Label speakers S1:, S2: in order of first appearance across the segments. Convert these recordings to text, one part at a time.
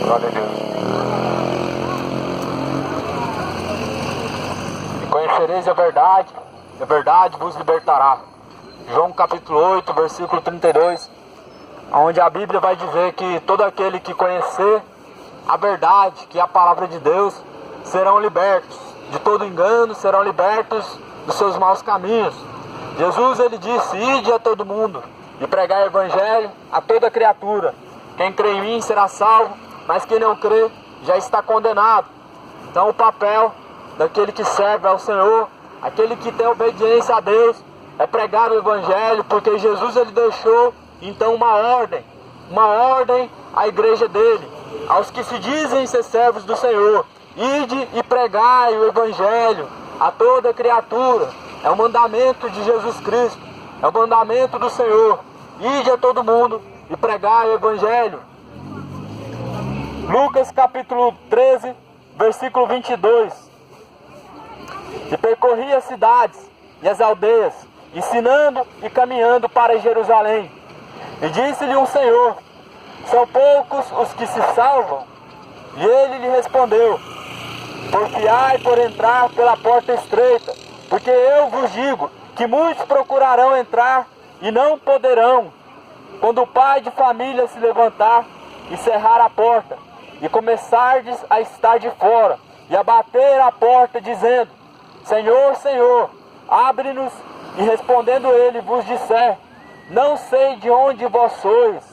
S1: Glória a Deus. E conhecereis a verdade vos libertará. João capítulo 8, versículo 32, onde a Bíblia vai dizer que todo aquele que conhecer a verdade, que é a palavra de Deus, serão libertos de todo engano, serão libertos dos seus maus caminhos. Jesus, ele disse: ide a todo mundo e pregar o evangelho a toda criatura. Quem crê em mim será salvo, mas quem não crê já está condenado. Então o papel daquele que serve ao Senhor, aquele que tem obediência a Deus, é pregar o evangelho, porque Jesus, ele deixou então uma ordem à igreja dele, aos que se dizem ser servos do Senhor: ide e pregai o evangelho a toda criatura. É o mandamento de Jesus Cristo, é o mandamento do Senhor: ide a todo mundo e pregai o evangelho. Lucas capítulo 13, versículo 22. E percorria as cidades e as aldeias, ensinando e caminhando para Jerusalém. E disse-lhe um Senhor: são poucos os que se salvam? E ele lhe respondeu: porfiai por entrar pela porta estreita, porque eu vos digo que muitos procurarão entrar e não poderão. Quando o pai de família se levantar e cerrar a porta, e começardes a estar de fora, e a bater à porta, dizendo: Senhor, Senhor, abre-nos, e respondendo ele vos disser: não sei de onde vós sois,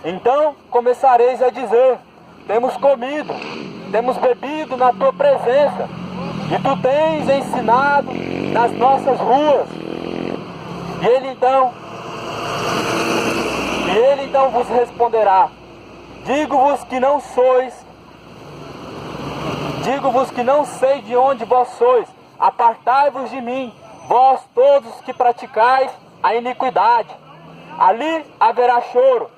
S1: então começareis a dizer: temos comido, temos bebido na tua presença, e tu tens ensinado nas nossas ruas. E ele então vos responderá: digo-vos que não sei de onde vós sois, apartai-vos de mim, vós todos que praticais a iniquidade. Ali haverá choro,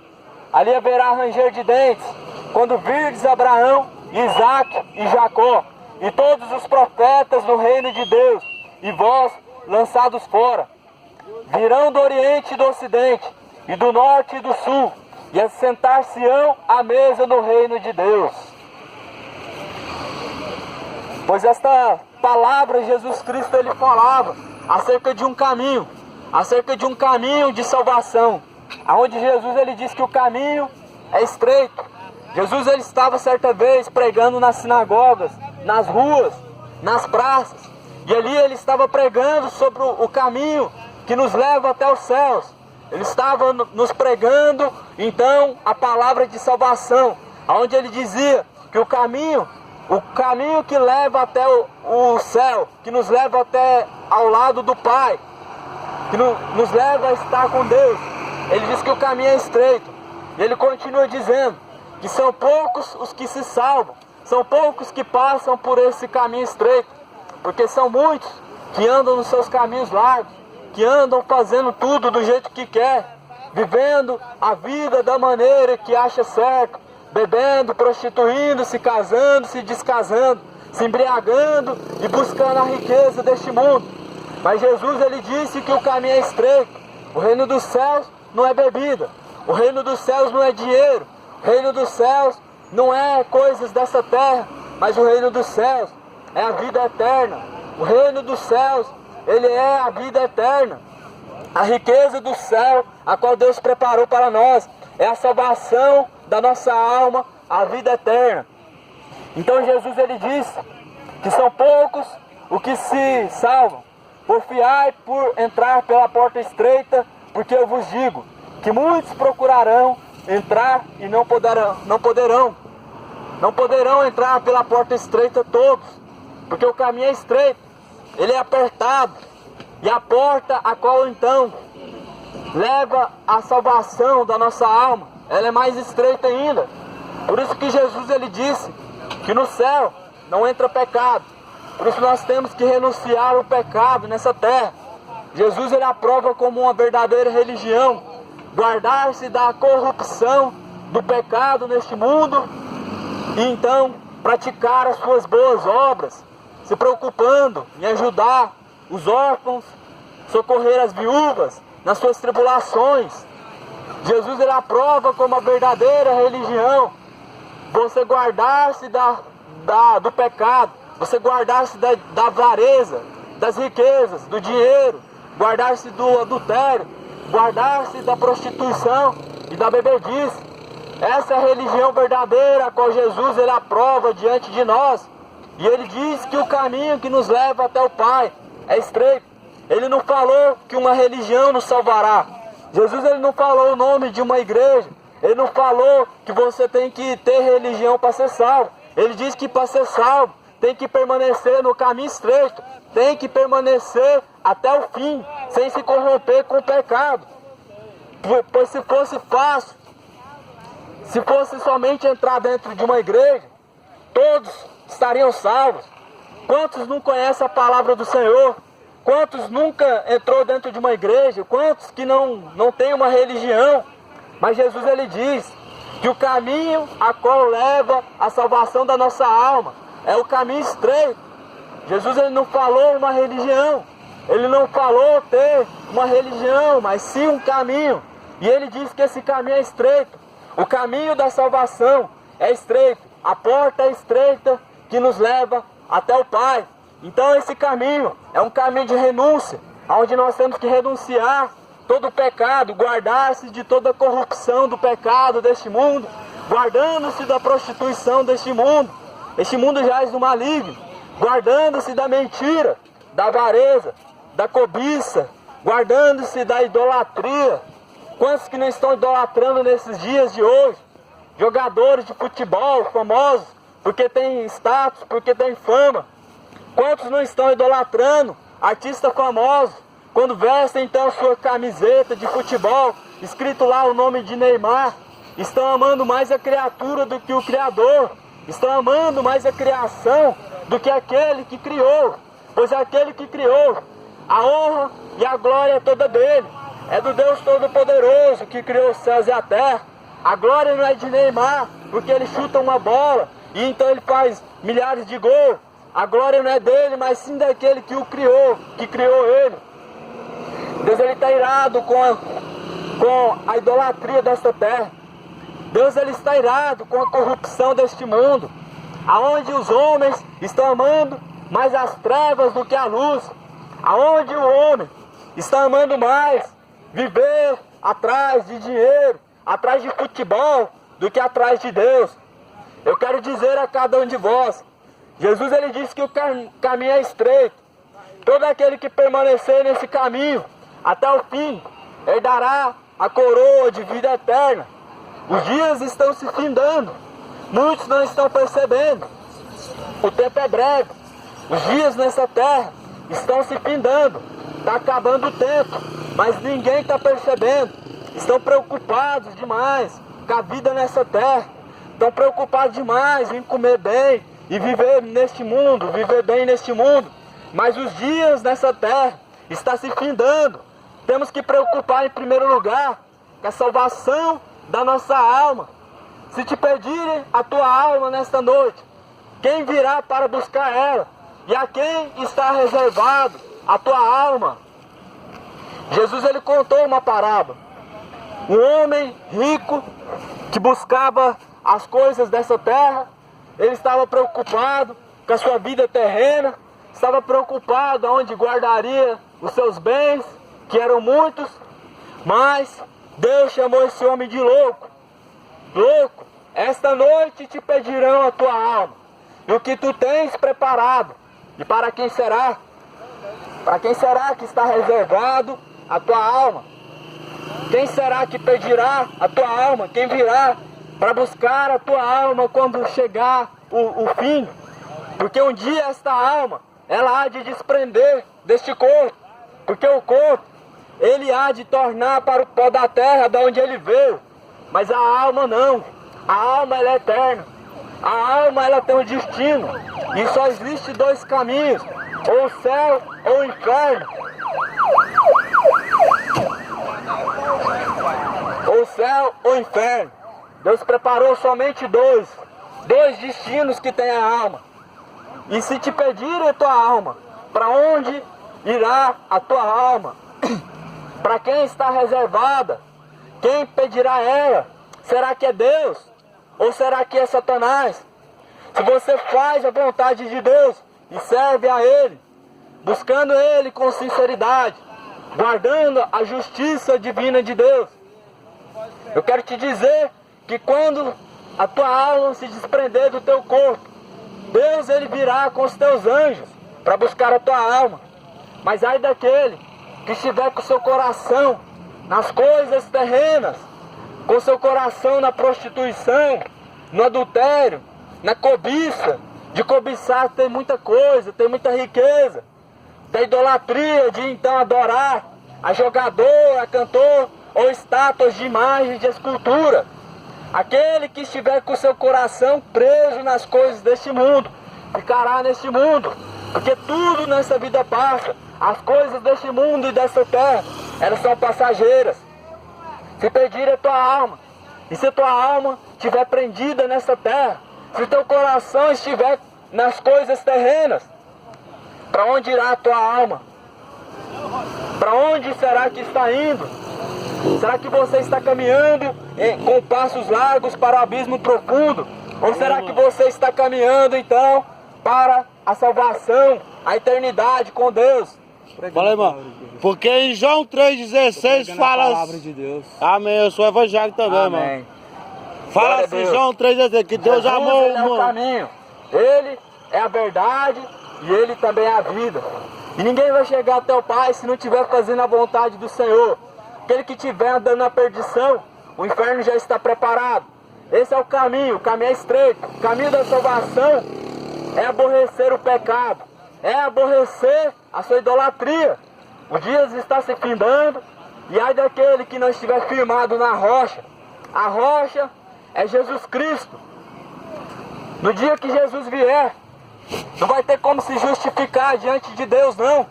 S1: ali haverá ranger de dentes, quando virdes Abraão, Isaque e Jacó, e todos os profetas no reino de Deus, e vós lançados fora. Virão do oriente e do ocidente, e do norte e do sul, e assentar-se-ão à mesa no reino de Deus. Pois esta palavra Jesus Cristo, ele falava acerca de um caminho de salvação, aonde Jesus, ele disse que o caminho é estreito. Jesus, ele estava certa vez pregando nas sinagogas, nas ruas, nas praças, e ali ele estava pregando sobre o caminho que nos leva até os céus. Ele estava nos pregando então a palavra de salvação, onde ele dizia que o caminho que leva até o céu, que nos leva até ao lado do Pai, que nos leva a estar com Deus, ele diz que o caminho é estreito. E ele continua dizendo que são poucos os que se salvam, são poucos que passam por esse caminho estreito, porque são muitos que andam nos seus caminhos largos, que andam fazendo tudo do jeito que quer, vivendo a vida da maneira que acha certo, bebendo, prostituindo, se casando, se descasando, se embriagando e buscando a riqueza deste mundo. Mas Jesus, ele disse que o caminho é estreito. O reino dos céus não é bebida, o reino dos céus não é dinheiro, o reino dos céus não é coisas dessa terra, mas o reino dos céus é a vida eterna. O reino dos céus, ele é a vida eterna. A riqueza do céu, a qual Deus preparou para nós, é a salvação da nossa alma, a vida eterna. Então Jesus, ele disse que são poucos os que se salvam. Porfiai por entrar pela porta estreita, porque eu vos digo que muitos procurarão entrar e não poderão entrar pela porta estreita todos, porque o caminho é estreito, ele é apertado, e a porta a qual então leva a salvação da nossa alma, ela é mais estreita ainda. Por isso que Jesus, ele disse que no céu não entra pecado. Por isso nós temos que renunciar ao pecado nessa terra. Jesus, ele aprova como uma verdadeira religião guardar-se da corrupção, do pecado neste mundo, e então praticar as suas boas obras, se preocupando em ajudar os órfãos, socorrer as viúvas nas suas tribulações. Jesus, ele aprova como a verdadeira religião você guardar-se do pecado, você guardar-se da avareza, das riquezas, do dinheiro, guardar-se do adultério, guardar-se da prostituição e da bebedice. Essa é a religião verdadeira, a qual Jesus ele aprova diante de nós. E ele diz que o caminho que nos leva até o Pai é estreito. Ele não falou que uma religião nos salvará. Jesus ele não falou o nome de uma igreja. Ele não falou que você tem que ter religião para ser salvo. Ele diz que para ser salvo tem que permanecer no caminho estreito. Tem que permanecer até o fim, sem se corromper com o pecado. Pois se fosse fácil, se fosse somente entrar dentro de uma igreja, todos estariam salvos. Quantos não conhecem a palavra do Senhor? Quantos nunca entrou dentro de uma igreja? Quantos que não tem uma religião? Mas Jesus ele diz que o caminho a qual leva a salvação da nossa alma é o caminho estreito. Jesus ele não falou uma religião, ele não falou ter uma religião, mas sim um caminho. E ele diz que esse caminho é estreito. O caminho da salvação é estreito. A porta é estreita que nos leva até o Pai. Então esse caminho é um caminho de renúncia, onde nós temos que renunciar todo o pecado, guardar-se de toda a corrupção do pecado deste mundo, guardando-se da prostituição deste mundo. Este mundo jaz do maligno, guardando-se da mentira, da avareza, da cobiça, guardando-se da idolatria. Quantos que não estão idolatrando nesses dias de hoje? Jogadores de futebol famosos, porque tem status, porque tem fama. Quantos não estão idolatrando artistas famosos, quando vestem então sua camiseta de futebol, escrito lá o nome de Neymar? Estão amando mais a criatura do que o Criador. Estão amando mais a criação do que aquele que criou. Pois aquele que criou, a honra e a glória é toda dele. É do Deus Todo-Poderoso que criou os céus e a terra. A glória não é de Neymar, porque ele chuta uma bola e então ele faz milhares de gols. A glória não é dele, mas sim daquele que o criou, que criou ele. Deus ele está irado com a idolatria desta terra. Deus ele está irado com a corrupção deste mundo, aonde os homens estão amando mais as trevas do que a luz, aonde o homem está amando mais viver atrás de dinheiro, atrás de futebol, do que atrás de Deus. Eu quero dizer a cada um de vós, Jesus ele disse que o caminho é estreito. Todo aquele que permanecer nesse caminho até o fim herdará a coroa de vida eterna. Os dias estão se findando, muitos não estão percebendo. O tempo é breve, os dias nessa terra estão se findando, está acabando o tempo, mas ninguém está percebendo. Estão preocupados demais com a vida nessa terra, estão preocupados demais em comer bem e viver neste mundo, viver bem neste mundo. Mas os dias nessa terra estão se findando. Temos que preocupar em primeiro lugar com a salvação da nossa alma. Se te pedirem a tua alma nesta noite, quem virá para buscar ela? E a quem está reservado a tua alma? Jesus ele contou uma parábola. Um homem rico que buscava as coisas dessa terra, ele estava preocupado com a sua vida terrena, estava preocupado aonde guardaria os seus bens, que eram muitos, mas Deus chamou esse homem de louco. Louco, esta noite te pedirão a tua alma, e o que tu tens preparado, e para quem será? Para quem será que está reservado a tua alma? Quem será que pedirá a tua alma? Quem virá para buscar a tua alma quando chegar o fim? Porque um dia esta alma, ela há de desprender deste corpo, porque o corpo, ele há de tornar para o pó da terra, de onde ele veio, mas a alma não. A alma ela é eterna, a alma ela tem um destino, e só existe dois caminhos, ou o céu ou o inferno. Ou o céu ou o inferno. Deus preparou somente dois destinos que tem a alma. E se te pedirem a tua alma, para onde irá a tua alma? Para quem está reservada? Quem pedirá ela? Será que é Deus? ou será que é Satanás? Se você faz a vontade de Deus e serve a Ele, buscando Ele com sinceridade, guardando a justiça divina de Deus, eu quero te dizer que quando a tua alma se desprender do teu corpo, Deus ele virá com os teus anjos para buscar a tua alma. Mas ai daquele que estiver com seu coração nas coisas terrenas, com seu coração na prostituição, no adultério, na cobiça, de cobiçar tem muita coisa, tem muita riqueza, da idolatria de então adorar a jogador, a cantor ou estátuas de imagens de escultura. Aquele que estiver com seu coração preso nas coisas deste mundo, ficará neste mundo, porque tudo nessa vida passa. As coisas deste mundo e dessa terra, elas são passageiras. Se pedir a tua alma, e se tua alma estiver prendida nessa terra, se teu coração estiver nas coisas terrenas, para onde irá a tua alma? Para onde será que está indo? Será que você está caminhando com passos largos para o abismo profundo? Ou será que você está caminhando então para a salvação, a eternidade com Deus?
S2: Fala, irmão. Porque em João 3,16 fala...
S3: a palavra de Deus.
S2: Amém, eu sou evangélico também,
S1: Amém.
S2: irmão. Fala assim, João 3,16, que Deus
S1: Jesus,
S2: amou
S1: ele
S2: o
S1: é o
S2: mundo.
S1: caminho, Ele é a verdade e Ele também é a vida. E ninguém vai chegar até o Pai se não estiver fazendo a vontade do Senhor. Aquele que estiver andando na perdição, o inferno já está preparado. Esse é o caminho é estreito. O caminho da salvação é aborrecer o pecado, é aborrecer a sua idolatria. O dia está se findando, e ai daquele que não estiver firmado na rocha. A rocha é Jesus Cristo. No dia que Jesus vier, não vai ter como se justificar diante de Deus, não,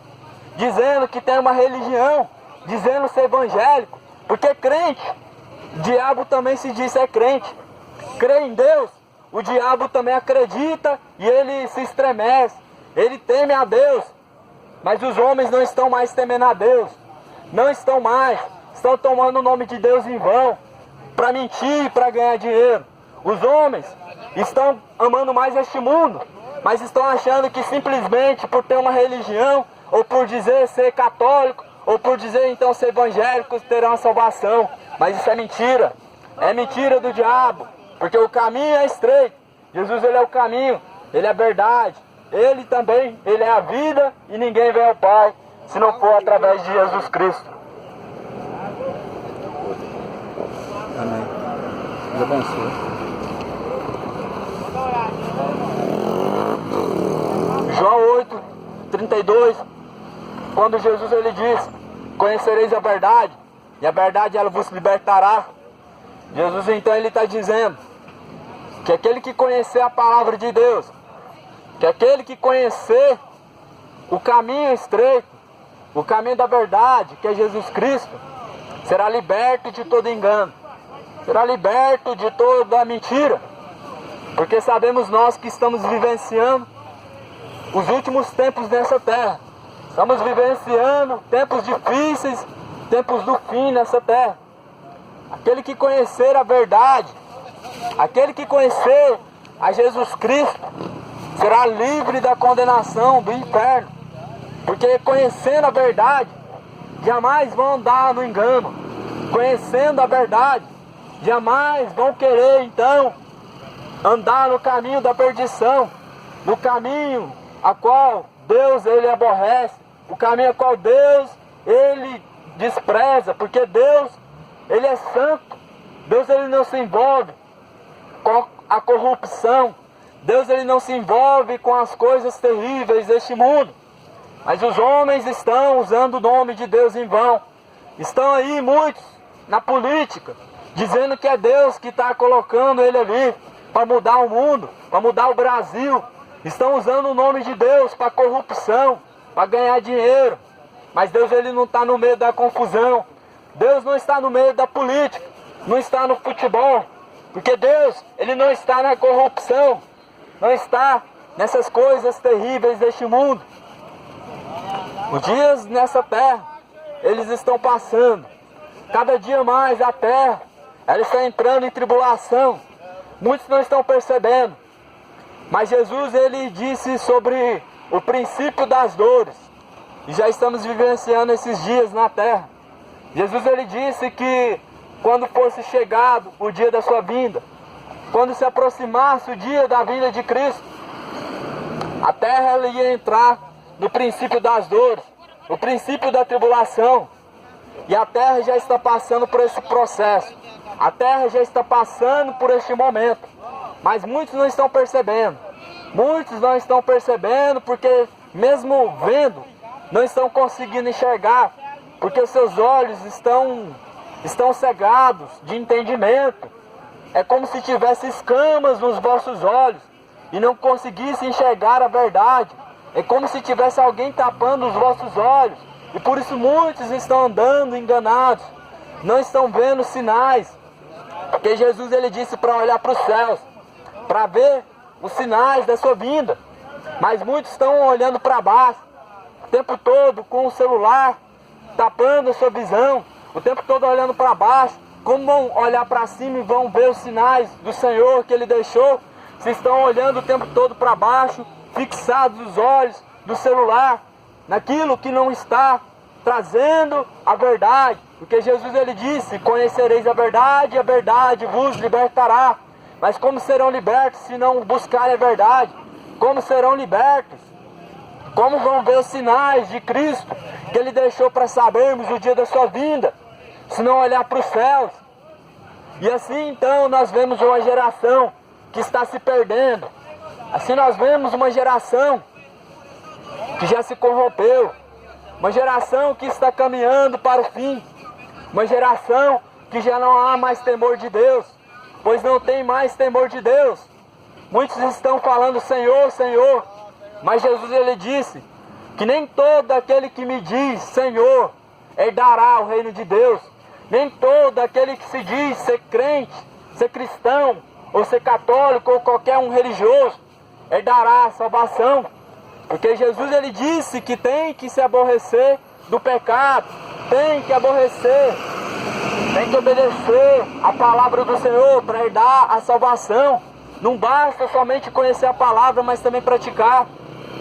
S1: dizendo que tem uma religião, dizendo ser evangélico, porque crente, diabo também se diz é crente. Crê em Deus, o diabo também acredita e ele se estremece, ele teme a Deus. Mas os homens não estão mais temendo a Deus, não estão mais, estão tomando o nome de Deus em vão, para mentir e para ganhar dinheiro. Os homens estão amando mais este mundo, mas estão achando que simplesmente por ter uma religião, ou por dizer ser católico, ou por dizer então ser evangélicos, terão a salvação. Mas isso é mentira do diabo, porque o caminho é estreito. Jesus ele é o caminho, ele é a verdade, ele também, ele é a vida, e ninguém vem ao Pai se não for através de Jesus Cristo.
S3: Amém. Deus abençoe.
S1: João 8:32, quando Jesus ele diz: conhecereis a verdade, e a verdade ela vos libertará. Jesus então ele está dizendo que aquele que conhecer a palavra de Deus, que aquele que conhecer o caminho estreito, o caminho da verdade, que é Jesus Cristo, será liberto de todo engano, será liberto de toda mentira, porque sabemos nós que estamos vivenciando os últimos tempos nessa terra. Estamos vivenciando tempos difíceis, tempos do fim nessa terra. Aquele que conhecer a verdade, aquele que conhecer a Jesus Cristo, será livre da condenação do inferno. Porque conhecendo a verdade, jamais vão andar no engano. Conhecendo a verdade, jamais vão querer então andar no caminho da perdição, no caminho a qual Deus ele aborrece, o caminho a qual Deus ele despreza, porque Deus ele é santo. Deus ele não se envolve com a corrupção, Deus ele não se envolve com as coisas terríveis deste mundo. Mas os homens estão usando o nome de Deus em vão. Estão aí muitos na política, dizendo que é Deus que está colocando ele ali para mudar o mundo, para mudar o Brasil. Estão usando o nome de Deus para corrupção, para ganhar dinheiro. Mas Deus ele não está no meio da confusão. Deus não está no meio da política, não está no futebol. Porque Deus ele não está na corrupção, não está nessas coisas terríveis deste mundo. Os dias nessa terra, eles estão passando. Cada dia mais a terra, ela está entrando em tribulação. Muitos não estão percebendo. Mas Jesus, ele disse sobre o princípio das dores. E já estamos vivenciando esses dias na terra. Jesus, ele disse que quando fosse chegado o dia da sua vinda, quando se aproximasse o dia da vinda de Cristo, a terra ela ia entrar no princípio das dores, no princípio da tribulação. E a terra já está passando por esse processo. A terra já está passando por este momento. Mas muitos não estão percebendo. Muitos não estão percebendo porque mesmo vendo, não estão conseguindo enxergar. Porque os seus olhos estão cegados de entendimento. É como se tivesse escamas nos vossos olhos e não conseguisse enxergar a verdade. É como se tivesse alguém tapando os vossos olhos. E por isso muitos estão andando enganados. Não estão vendo sinais. Porque Jesus, ele disse para olhar para os céus, para ver os sinais da sua vinda. Mas muitos estão olhando para baixo, o tempo todo com o celular, tapando a sua visão, o tempo todo olhando para baixo. Como vão olhar para cima e vão ver os sinais do Senhor que Ele deixou? Se estão olhando o tempo todo para baixo, fixados os olhos do celular, naquilo que não está trazendo a verdade. Porque Jesus, ele disse: conhecereis a verdade e a verdade vos libertará. Mas como serão libertos se não buscarem a verdade? Como serão libertos? Como vão ver os sinais de Cristo que Ele deixou para sabermos o dia da sua vinda, se não olhar para os céus? E assim então nós vemos uma geração que está se perdendo. Assim nós vemos uma geração que já se corrompeu, uma geração que está caminhando para o fim, uma geração que já não há mais temor de Deus, pois não tem mais temor de Deus. Muitos estão falando Senhor, Senhor, mas Jesus, ele disse que nem todo aquele que me diz Senhor herdará o reino de Deus. Nem todo aquele que se diz ser crente, ser cristão, ou ser católico, ou qualquer um religioso, herdará a salvação. Porque Jesus, ele disse que tem que se aborrecer do pecado, tem que aborrecer, tem que obedecer a palavra do Senhor para herdar a salvação. Não basta somente conhecer a palavra, mas também praticar.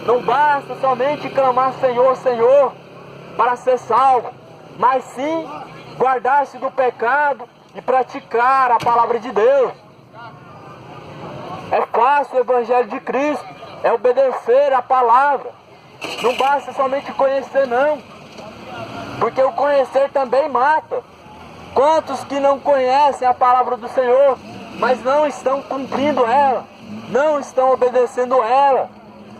S1: Não basta somente clamar Senhor, Senhor, para ser salvo, mas sim guardar-se do pecado e praticar a palavra de Deus. É fácil o Evangelho de Cristo, é obedecer a palavra. Não basta somente conhecer, não, porque o conhecer também mata. Quantos que não conhecem a palavra do Senhor, mas não estão cumprindo ela, não estão obedecendo ela?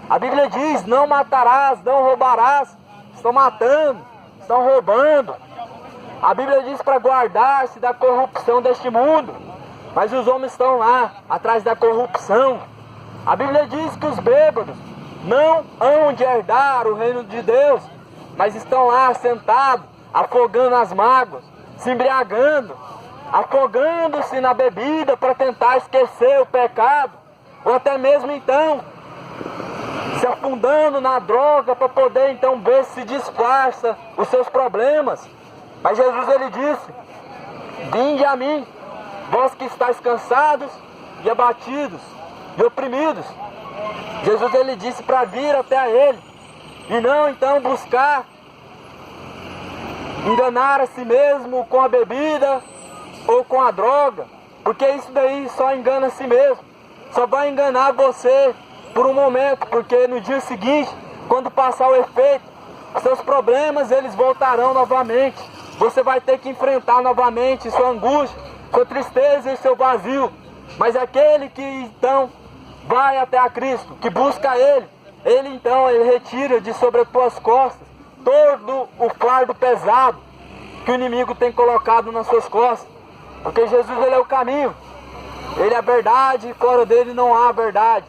S1: A Bíblia diz: não matarás, não roubarás. Estão matando, estão roubando. A Bíblia diz para guardar-se da corrupção deste mundo, mas os homens estão lá, atrás da corrupção. A Bíblia diz que os bêbados não hão de herdar o reino de Deus, mas estão lá sentados, afogando as mágoas, se embriagando, afogando-se na bebida para tentar esquecer o pecado, ou até mesmo então se afundando na droga para poder então ver se disfarça os seus problemas. Mas Jesus, ele disse: vinde a mim, vós que estáis cansados e abatidos e oprimidos. Jesus, ele disse para vir até a Ele, e não então buscar enganar a si mesmo com a bebida ou com a droga, porque isso daí só engana a si mesmo, só vai enganar você por um momento, porque no dia seguinte, quando passar o efeito, seus problemas eles voltarão novamente. Você vai ter que enfrentar novamente sua angústia, sua tristeza e seu vazio. Mas aquele que então vai até a Cristo, que busca Ele então ele retira de sobre as tuas costas todo o fardo pesado que o inimigo tem colocado nas suas costas. Porque Jesus, ele é o caminho, Ele é a verdade, e fora dele não há verdade.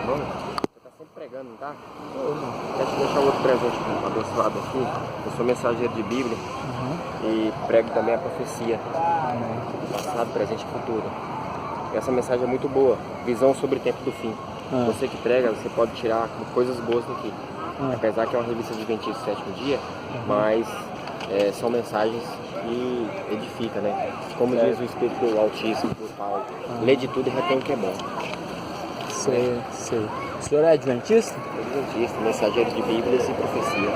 S4: Você tá sempre pregando, não tá? Quero te deixar outro presente abençoado aqui. Eu sou mensageiro de Bíblia e prego também a profecia. Passado, presente e futuro. E essa mensagem é muito boa. Visão sobre o tempo do fim. Você que prega, você pode tirar coisas boas daqui. Apesar que é uma revista adventista do sétimo dia, mas são mensagens que edificam, né? Como diz o Espírito Altíssimo por Paulo, lê de tudo e retém o que é bom.
S1: Sei. O senhor é adventista?
S4: Adventista, mensageiro de Bíblias e profecia.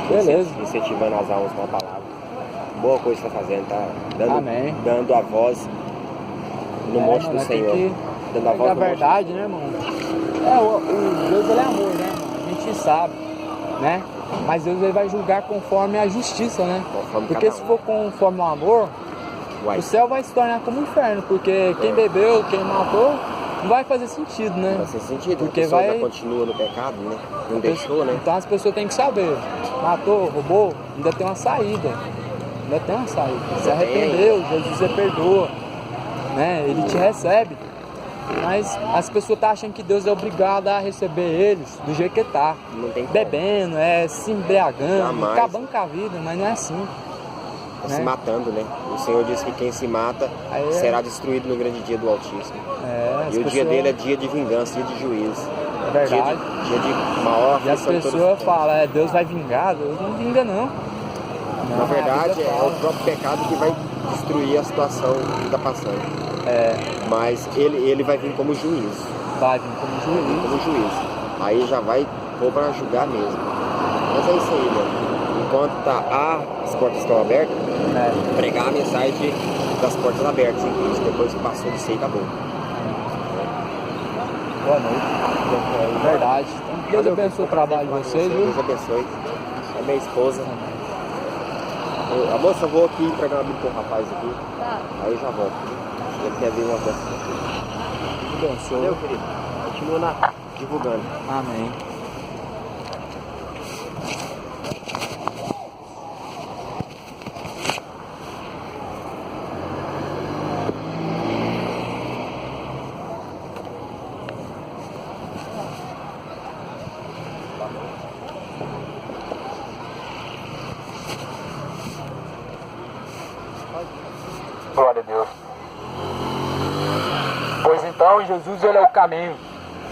S1: Beleza.
S4: Incentivando as almas com a palavra. Boa coisa que está fazendo, tá
S1: Amém.
S4: dando a voz no monte do Senhor. Dando a voz
S1: É
S4: no
S1: verdade, né, irmão? O Deus, ele é amor, né, irmão? A gente sabe, né? Mas Deus, ele vai julgar conforme a justiça, né?
S4: Conforme
S1: porque
S4: cada
S1: se
S4: um.
S1: for conforme o amor,
S4: Uai.
S1: o céu vai se tornar como um inferno. Porque quem bebeu, quem matou, não vai fazer sentido, né?
S4: Não faz sentido,
S1: porque
S4: a pessoa
S1: vai...
S4: ainda continua no pecado, né? Não deixou, né?
S1: Então as pessoas têm que saber. Matou, roubou, ainda tem uma saída. Se arrependeu, Jesus você perdoa, né? Ele te recebe. Mas as pessoas estão achando que Deus é obrigado a receber eles do jeito que tá.
S4: Não tem como.
S1: Bebendo, se embriagando,
S4: Jamais.
S1: acabando com a vida, mas não é assim.
S4: Tá se matando, né? O Senhor disse que quem se mata será destruído no grande dia do Altíssimo. E o dia dele é dia de vingança, dia de juízo.
S1: É verdade.
S4: Dia de maior
S1: E as
S4: aflição de todos os
S1: pessoas
S4: tempos.
S1: falam, Deus vai vingar, Deus não vinga não.
S4: Na verdade, é o próprio pecado que vai destruir a situação que está passando. Mas ele vai vir como juízo.
S1: Vai vir como juiz.
S4: Aí já vai pôr para julgar mesmo. Mas é isso aí, mano. Enquanto as portas estão abertas, pregar a mensagem das portas abertas em Cristo. Depois que passou de ser, acabou.
S1: Boa noite. É verdade. Deus abençoe o trabalho de vocês, viu?
S4: Deus abençoe. É minha esposa. Amor, só vou aqui entregar uma Bíblia com o rapaz aqui. Aí eu já volto. Ele quer ver uma dessas aqui.
S1: Abençoe.
S4: Valeu, querido. Continua divulgando.
S1: Amém. Glória a Deus. Pois então, Jesus, ele é o caminho,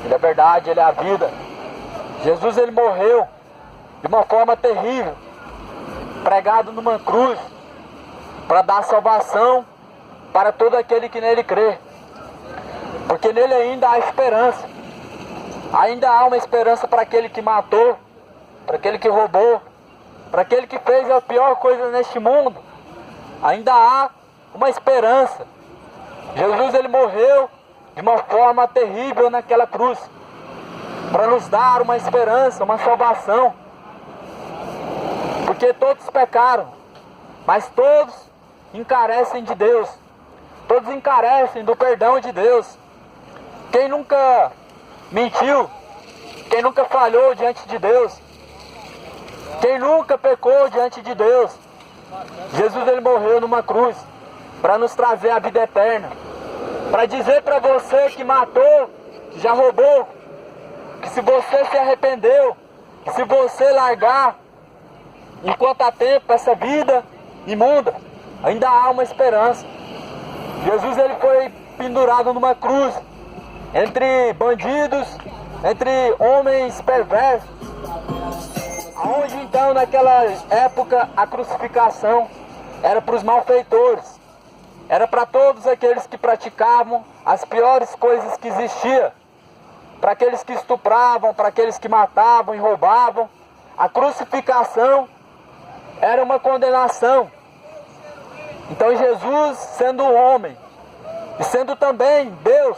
S1: ele é a verdade, ele é a vida. Jesus, ele morreu de uma forma terrível, pregado numa cruz, para dar salvação para todo aquele que nele crê. Porque nele ainda há esperança. Ainda há uma esperança para aquele que matou, para aquele que roubou, para aquele que fez a pior coisa neste mundo. Ainda há uma esperança. Jesus, ele morreu de uma forma terrível naquela cruz, para nos dar uma esperança, uma salvação. Porque todos pecaram, mas todos encarecem de Deus. Todos encarecem do perdão de Deus. Quem nunca mentiu? Quem nunca falhou diante de Deus? Quem nunca pecou diante de Deus? Jesus, ele morreu numa cruz para nos trazer a vida eterna, para dizer para você que matou, que já roubou, que se você se arrependeu, que se você largar enquanto há tempo essa vida imunda, ainda há uma esperança. Jesus, ele foi pendurado numa cruz entre bandidos, entre homens perversos, aonde então naquela época a crucificação era para os malfeitores, era para todos aqueles que praticavam as piores coisas que existiam, para aqueles que estupravam, para aqueles que matavam e roubavam. A crucificação era uma condenação. Então Jesus, sendo homem e sendo também Deus,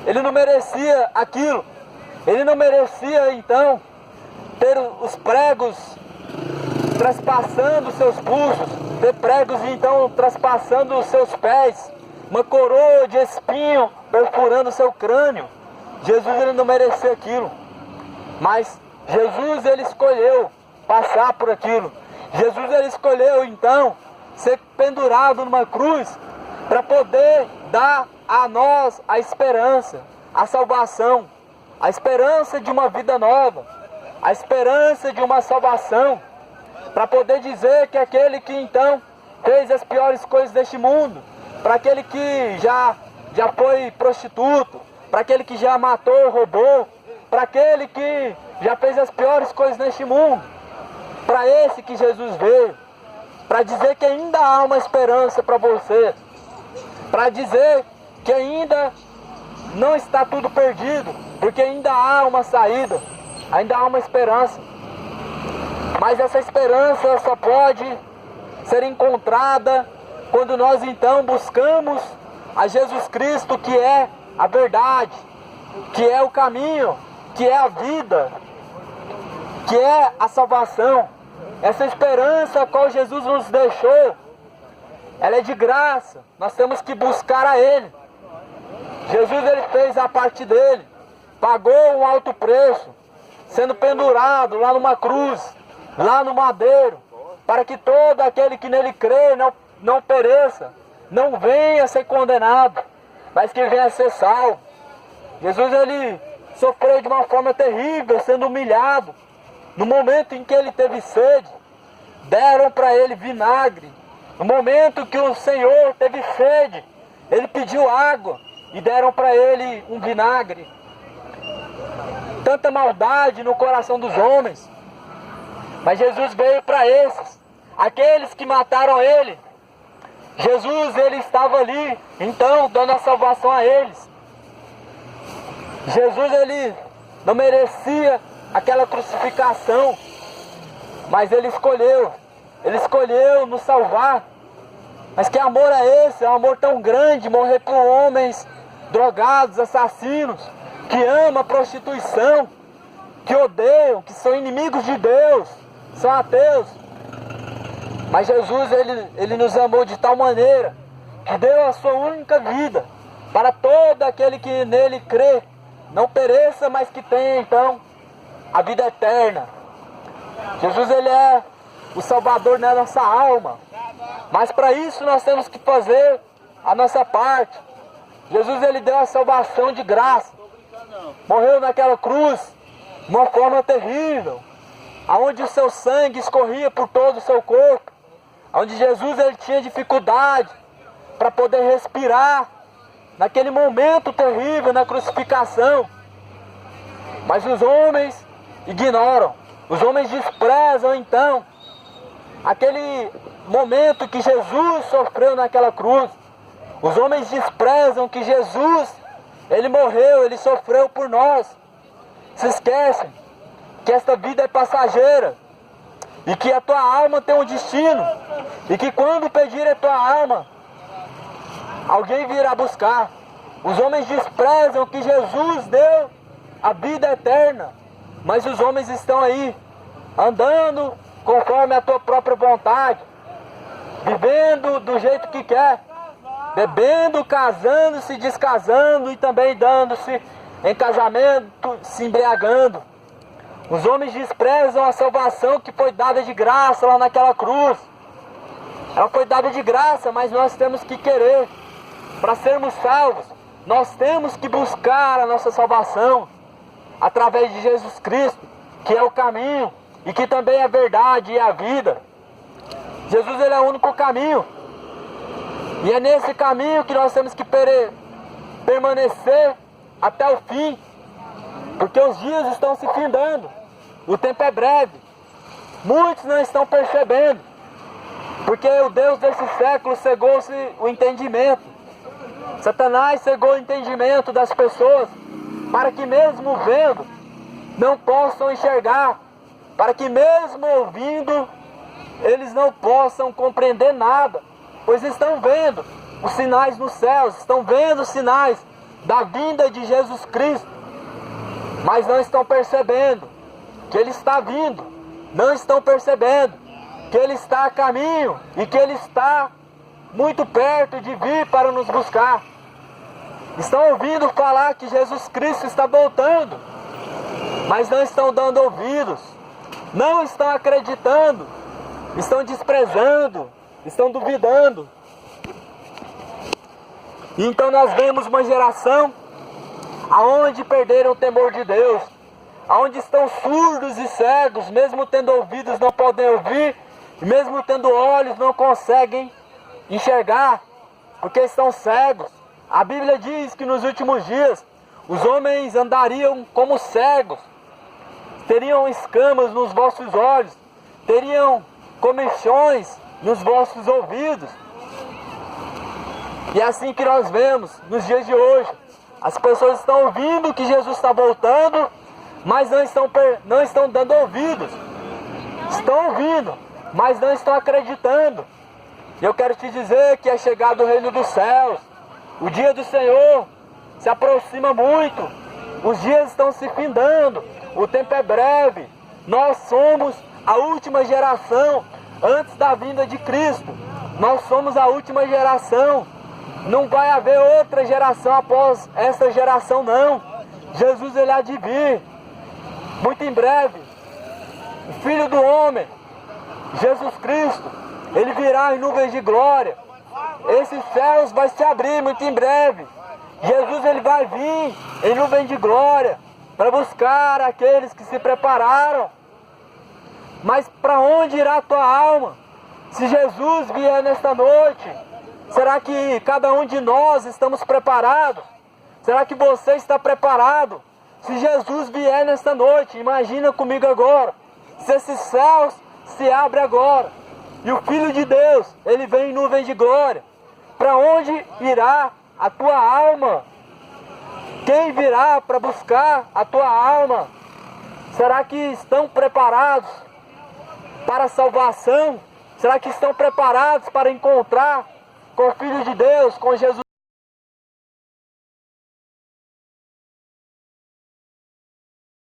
S1: ele não merecia aquilo. Ele não merecia então ter os pregos traspassando seus pulsos, ter pregos então traspassando os seus pés, uma coroa de espinho perfurando seu crânio. Jesus, ele não merecia aquilo, mas Jesus, ele escolheu passar por aquilo. Jesus, ele escolheu então ser pendurado numa cruz para poder dar a nós a esperança, a salvação, a esperança de uma vida nova, a esperança de uma salvação, para poder dizer que aquele que então fez as piores coisas deste mundo, para aquele que já foi prostituto, para aquele que já matou, roubou, para aquele que já fez as piores coisas neste mundo, para esse que Jesus veio, para dizer que ainda há uma esperança para você, para dizer que ainda não está tudo perdido, porque ainda há uma saída, ainda há uma esperança. Mas essa esperança só pode ser encontrada quando nós então buscamos a Jesus Cristo, que é a verdade, que é o caminho, que é a vida, que é a salvação. Essa esperança a qual Jesus nos deixou, ela é de graça, nós temos que buscar a Ele. Jesus, ele fez a parte dele, pagou um alto preço, sendo pendurado lá numa cruz, lá no madeiro, para que todo aquele que nele crê não pereça, não venha a ser condenado, mas que venha a ser salvo. Jesus, ele sofreu de uma forma terrível, sendo humilhado. No momento em que ele teve sede, deram para ele vinagre. No momento que o Senhor teve sede, ele pediu água e deram para ele um vinagre. Tanta maldade no coração dos homens. Mas Jesus veio para esses, aqueles que mataram ele. Jesus, ele estava ali, então, dando a salvação a eles. Jesus, ele não merecia aquela crucificação, mas ele escolheu nos salvar. Mas que amor é esse? É um amor tão grande, morrer por homens drogados, assassinos, que amam a prostituição, que odeiam, que são inimigos de Deus, são ateus. Mas Jesus, ele nos amou de tal maneira que deu a sua única vida para todo aquele que nele crê, não pereça, mas que tenha então a vida eterna. Jesus, ele é o Salvador da nossa alma, mas para isso nós temos que fazer a nossa parte. Jesus, ele deu a salvação de graça, morreu naquela cruz de uma forma terrível, aonde o seu sangue escorria por todo o seu corpo, onde Jesus, ele tinha dificuldade para poder respirar naquele momento terrível na crucificação. Mas os homens ignoram, os homens desprezam então aquele momento que Jesus sofreu naquela cruz. Os homens desprezam que Jesus, ele morreu, ele sofreu por nós. Se esquecem que esta vida é passageira e que a tua alma tem um destino, e que quando pedir a tua alma, alguém virá buscar. Os homens desprezam que Jesus deu a vida eterna, mas os homens estão aí andando conforme a tua própria vontade, vivendo do jeito que quer, bebendo, casando-se, descasando e também dando-se em casamento, se embriagando. Os homens desprezam a salvação que foi dada de graça lá naquela cruz. Ela foi dada de graça, mas nós temos que querer. Para sermos salvos, nós temos que buscar a nossa salvação através de Jesus Cristo, que é o caminho e que também é a verdade e a vida. Jesus, ele é o único caminho. E é nesse caminho que nós temos que permanecer até o fim, porque os dias estão se findando, o tempo é breve. Muitos não estão percebendo, porque o Deus desse século cegou-se o entendimento. Satanás cegou o entendimento das pessoas, para que mesmo vendo, não possam enxergar, para que mesmo ouvindo, eles não possam compreender nada, pois estão vendo os sinais nos céus, estão vendo os sinais da vinda de Jesus Cristo, mas não estão percebendo que Ele está vindo, não estão percebendo que Ele está a caminho e que Ele está muito perto de vir para nos buscar. Estão ouvindo falar que Jesus Cristo está voltando, mas não estão dando ouvidos, não estão acreditando, estão desprezando, estão duvidando. E então nós vemos uma geração aonde perderam o temor de Deus, aonde estão surdos e cegos, mesmo tendo ouvidos não podem ouvir, e mesmo tendo olhos não conseguem enxergar, porque estão cegos. A Bíblia diz que nos últimos dias os homens andariam como cegos, teriam escamas nos vossos olhos, teriam comichões nos vossos ouvidos. E é assim que nós vemos nos dias de hoje. As pessoas estão ouvindo que Jesus está voltando, mas não estão dando ouvidos. Estão ouvindo, mas não estão acreditando. E eu quero te dizer que é chegado o reino dos céus. O dia do Senhor se aproxima muito. Os dias estão se findando. O tempo é breve. Nós somos a última geração antes da vinda de Cristo. Nós somos a última geração. Não vai haver outra geração após essa geração, não. Jesus, ele há de vir. Muito em breve. O Filho do Homem, Jesus Cristo, ele virá em nuvens de glória. Esses céus vai se abrir muito em breve. Jesus, ele vai vir em nuvem de glória para buscar aqueles que se prepararam. Mas para onde irá a tua alma? Se Jesus vier nesta noite, será que cada um de nós estamos preparados? Será que você está preparado? Se Jesus vier nesta noite, imagina comigo agora, se esses céus se abrem agora, e o Filho de Deus, ele vem em nuvem de glória, para onde irá a tua alma? Quem virá para buscar a tua alma? Será que estão preparados para a salvação? Será que estão preparados para encontrar com o Filho de Deus, com Jesus